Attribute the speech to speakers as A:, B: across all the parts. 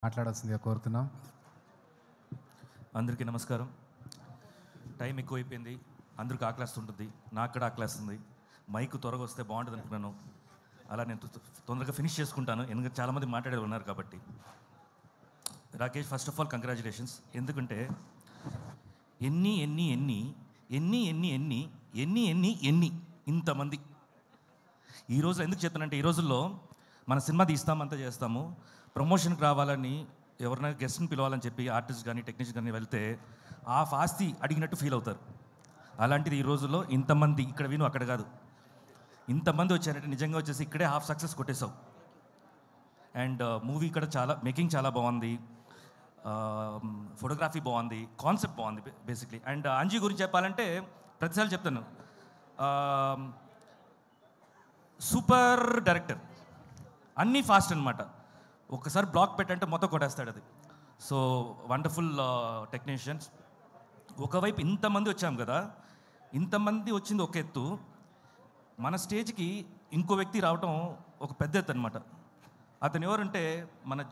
A: మాట్లాడాల్సిందిగా కోరుతున్నాం.
B: అందరికీ నమస్కారం. టైం ఎక్కువైపోయింది, అందరికి ఆకలిస్తుంటుంది, నాకు కూడా ఆకలిస్తుంది. మైక్ త్వరగా వస్తే బాగుంటుంది అనుకున్నాను. అలా నేను తొందరగా ఫినిష్ చేసుకుంటాను, ఎందుకంటే చాలామంది మాట్లాడే ఉన్నారు కాబట్టి. Rakesh, first of all congratulations. ఎందుకంటే ఎన్ని ఎన్ని ఎన్ని ఎన్ని ఎన్ని ఎన్ని ఎన్ని ఎన్ని ఎన్ని ఇంతమంది ఈ రోజు ఎందుకు చెప్తానంటే, ఈ రోజుల్లో మన సినిమా తీస్తామంతా చేస్తాము, ప్రమోషన్కి రావాలని ఎవరైనా గెస్ట్ని పిలవాలని చెప్పి ఆర్టిస్ట్ కానీ టెక్నీషియన్ కానీ వెళ్తే ఆ ఆస్తి అడిగినట్టు ఫీల్ అవుతారు. అలాంటిది ఈ రోజుల్లో ఇంతమంది, ఇక్కడ విను అక్కడ కాదు, ఇంతమంది వచ్చారంటే నిజంగా వచ్చేసి ఇక్కడే హాఫ్ సక్సెస్ కొట్టేశావు. అండ్ మూవీ ఇక్కడ చాలా మేకింగ్ చాలా బాగుంది, ఫోటోగ్రఫీ బాగుంది, కాన్సెప్ట్ బాగుంది బేసిక్లీ. అండ్ అంజీ గురించి చెప్పాలంటే ప్రతిసారి చెప్తాను, సూపర్ డైరెక్టర్, అన్నీ ఫాస్ట్ అనమాట. ఒక్కసారి బ్లాక్ పెట్టంటే మొత్తం కొట్టేస్తాడు అది. So wonderful technicians. ఒకవైపు ఇంతమంది వచ్చాం కదా, ఇంతమంది వచ్చింది ఒక ఎత్తు, మన స్టేజ్కి ఇంకో వ్యక్తి రావటం ఒక పెద్ద ఎత్తు అనమాట. అతను ఎవరంటే మన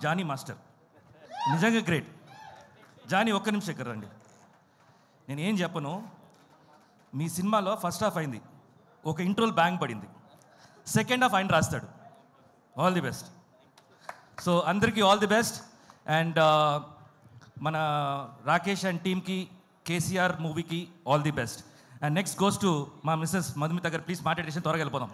B: జానీ మాస్టర్. నిజంగా గ్రేట్. జానీ, ఒక్క నిమిషం ఇక్కడ రండి. నేను ఏం చెప్పను, మీ సినిమాలో ఫస్ట్ హాఫ్ అయింది, ఒక ఇంట్రోల్ బ్యాంగ్ పడింది, సెకండ్ హాఫ్ ఆయన రాస్తాడు. All the best. సో అందరికీ ఆల్ ది బెస్ట్. అండ్ మన రాకేష్ అండ్ టీమ్కి, కేసీఆర్ మూవీకి all the best. And next goes to మా మిస్సెస్ మధుమిత గారు. ప్లీజ్ మాట్లాడేసి త్వరగా వెళ్ళిపోదాం.